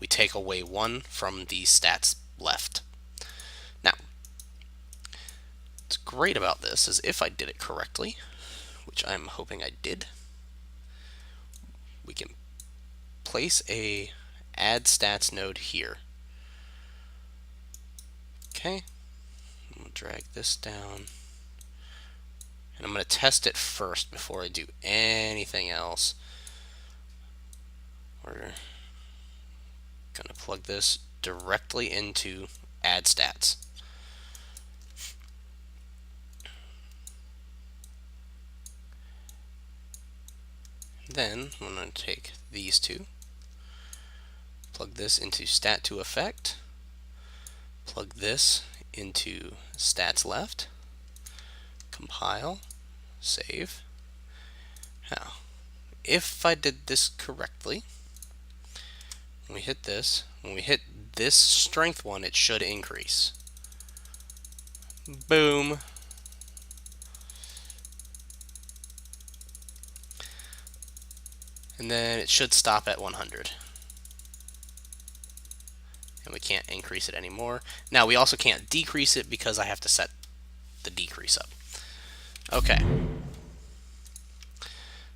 we take away 1 from the stats left. Now, what's great about this is if I did it correctly, which I'm hoping I did, we can place a add stats node here. Okay, I'm going to drag this down. And I'm going to test it first before I do anything else. We're going to plug this directly into add stats. Then I'm going to take these two, plug this into stat2effect, plug this into stats left, compile, save. Now, if I did this correctly, when we hit this strength one, it should increase. Boom. And then it should stop at 100. And we can't increase it anymore. Now we also can't decrease it because I have to set the decrease up. Okay.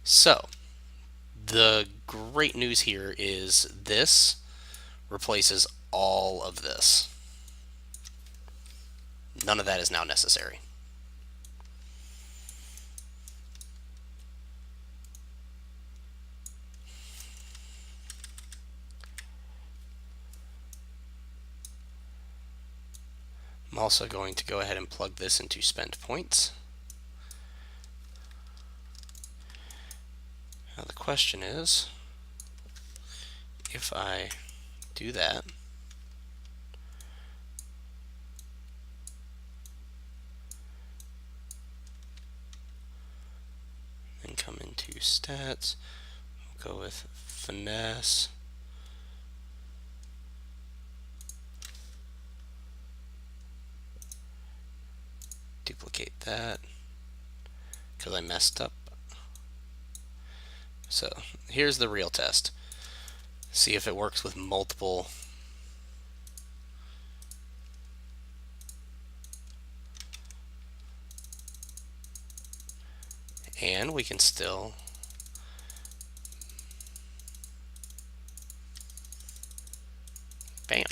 So, the great news here is this replaces all of this. None of that is now necessary. I'm also going to go ahead and plug this into spend points. Now the question is, if I do that, then come into stats, we'll go with finesse, duplicate that because I messed up. So here's the real test. See if it works with multiple and we can still bam.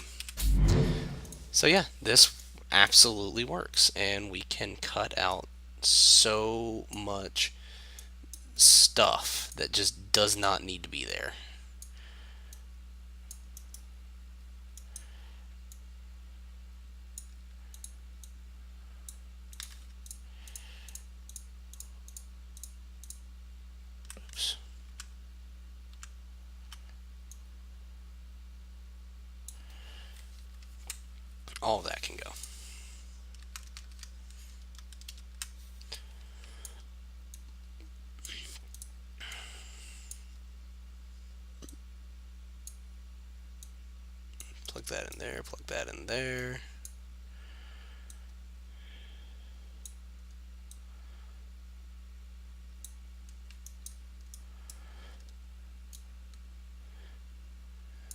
So yeah, this absolutely works, and we can cut out so much stuff that just does not need to be there. Oops. All of that can go. Plug that in there, plug that in there.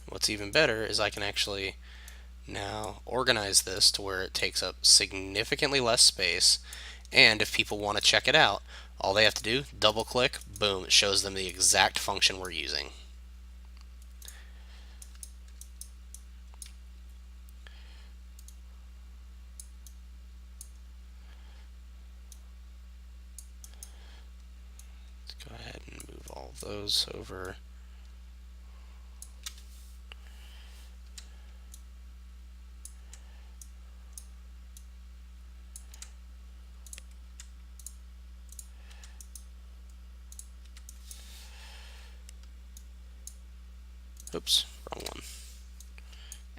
What's even better is I can actually now organize this to where it takes up significantly less space, and if people want to check it out, all they have to do, double click, boom, it shows them the exact function we're using. Let's go ahead and move all of those over. Oops, wrong one.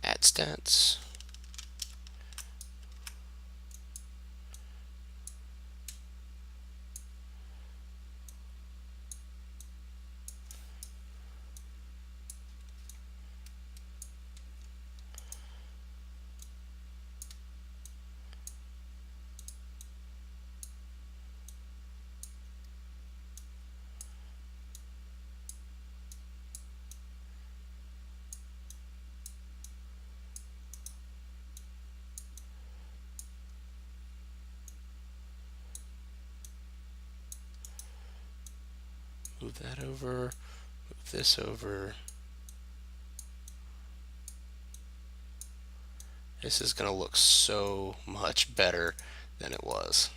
Add stats. move that over, move this over. This is going to look so much better than it was.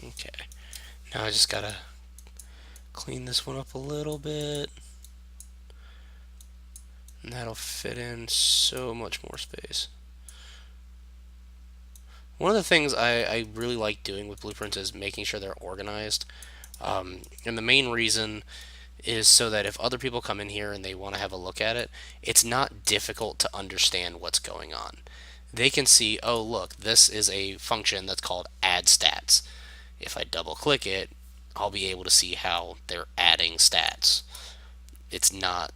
Okay, now I just gotta clean this one up a little bit, and that'll fit in so much more space. One of the things I really like doing with blueprints is making sure they're organized. And the main reason is so that if other people come in here and they want to have a look at it, it's not difficult to understand what's going on. They can see, oh, look, this is a function that's called add stats. If I double click it, I'll be able to see how they're adding stats. It's not,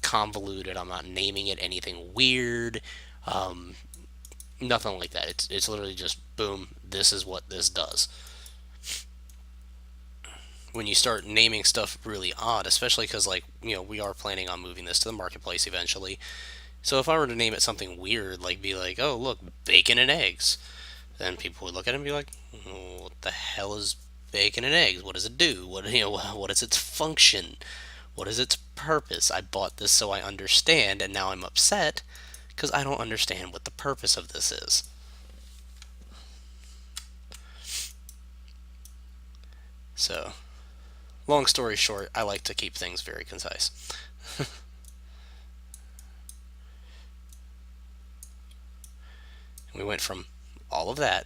convoluted. I'm not naming it anything weird. Um, Nothing like that. It's literally just boom, this is what this does. When you start naming stuff really odd, especially because, like, we are planning on moving this to the marketplace eventually. So if I were to name it something weird, like be like, oh, look, bacon and eggs, then people would look at it and be like, oh, what the hell is bacon and eggs? What does it do? What is its function? What is its purpose? I bought this so I understand, and now I'm upset because I don't understand what the purpose of this is. So, long story short, I like to keep things very concise. We went from all of that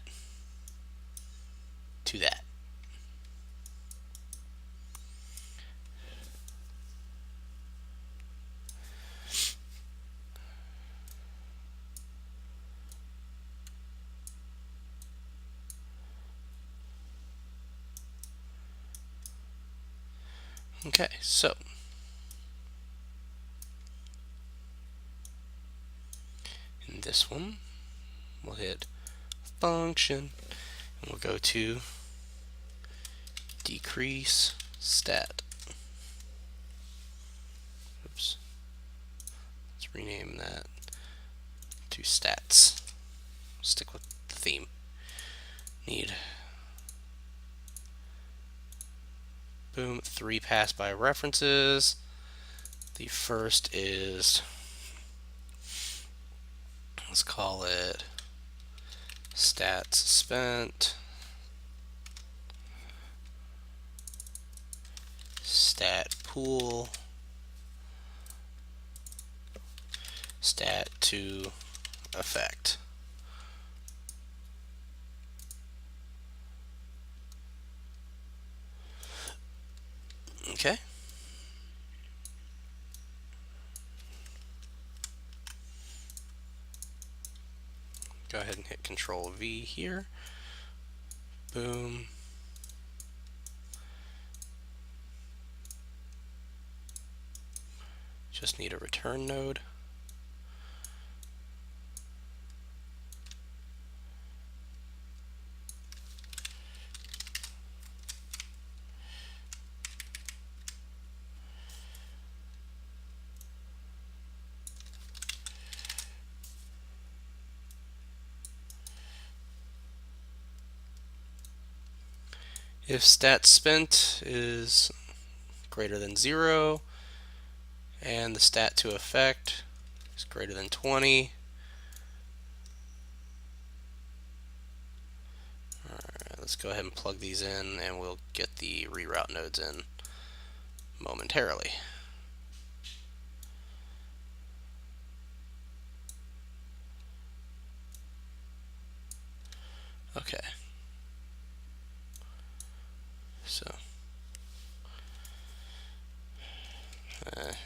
to that. Okay, so in this one, we'll hit function, and we'll go to decrease stat. Oops. Let's rename that to stats. Stick with the theme. Need boom 3 pass by references. The first is, let's call it stats spent, stat pool, stat to effect. Okay. Go ahead and hit Control V here. Boom. Just need a return node. If stat spent is greater than 0 and the stat to effect is greater than 20, alright, let's go ahead and plug these in and we'll get the reroute nodes in momentarily. Okay. So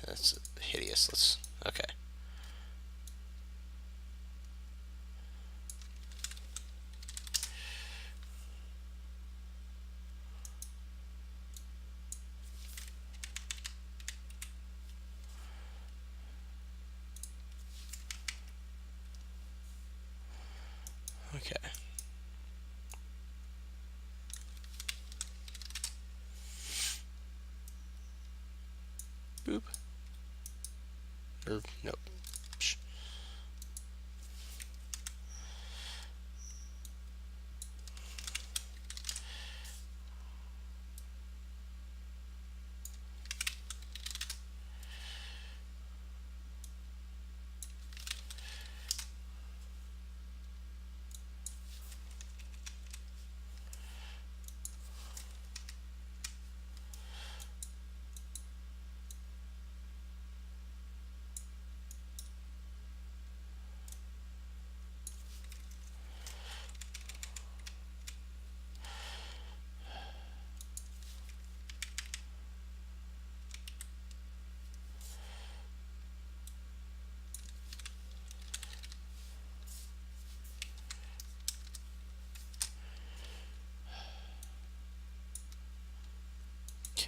that's hideous. Let's. Okay. Okay. Boop. Or nope. Psh.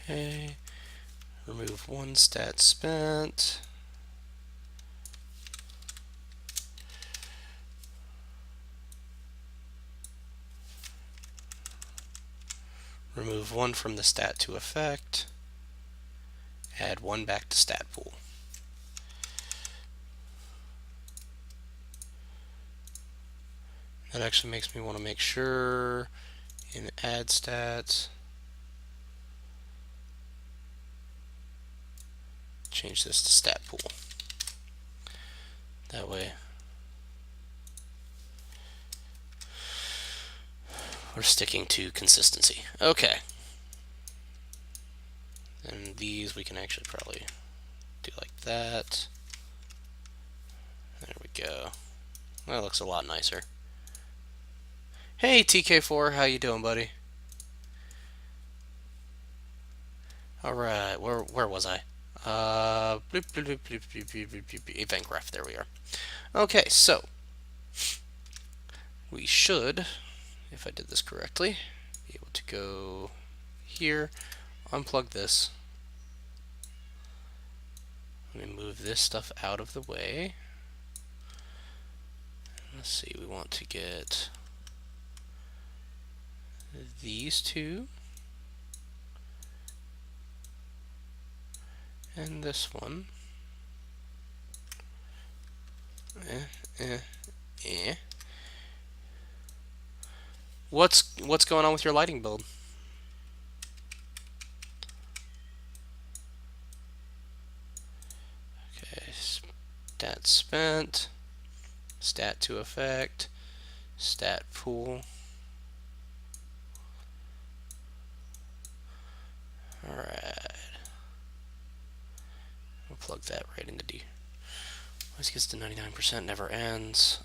Okay. Remove one stat spent. Remove one from the stat to effect. Add one back to stat pool. That actually makes me want to make sure in add stats, change this to stat pool. That way we're sticking to consistency. Okay. And these we can actually probably do like that. There we go. That looks a lot nicer. Hey TK4, how you doing, buddy? All right, where was I? Event graph. There we are. Okay, so we should, if I did this correctly, be able to go here, unplug this. Let me move this stuff out of the way. Let's see, we want to get these two and this one. What's going on with your lighting build? Okay, stat spent, stat to effect, stat pool. Alright. We'll plug that right into D. Always gets to 99%, never ends.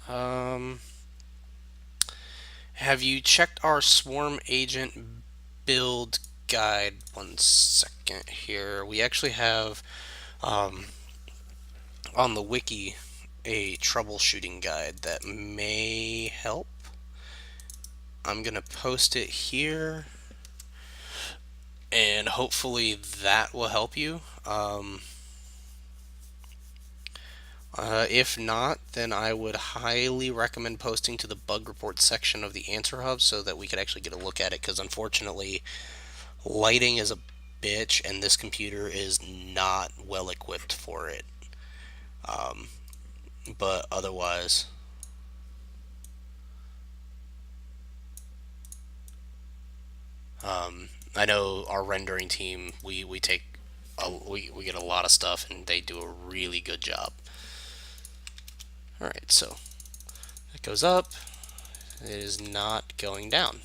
Have you checked our Swarm Agent build guide? One second here. We actually have on the wiki a troubleshooting guide that may help. I'm gonna post it here, and hopefully that will help you. If not, then I would highly recommend posting to the bug report section of the Answer Hub so that we could actually get a look at it, because unfortunately lighting is a bitch and this computer is not well equipped for it. But otherwise, I know our rendering team, we get a lot of stuff and they do a really good job. Alright, so it goes up. It is not going down.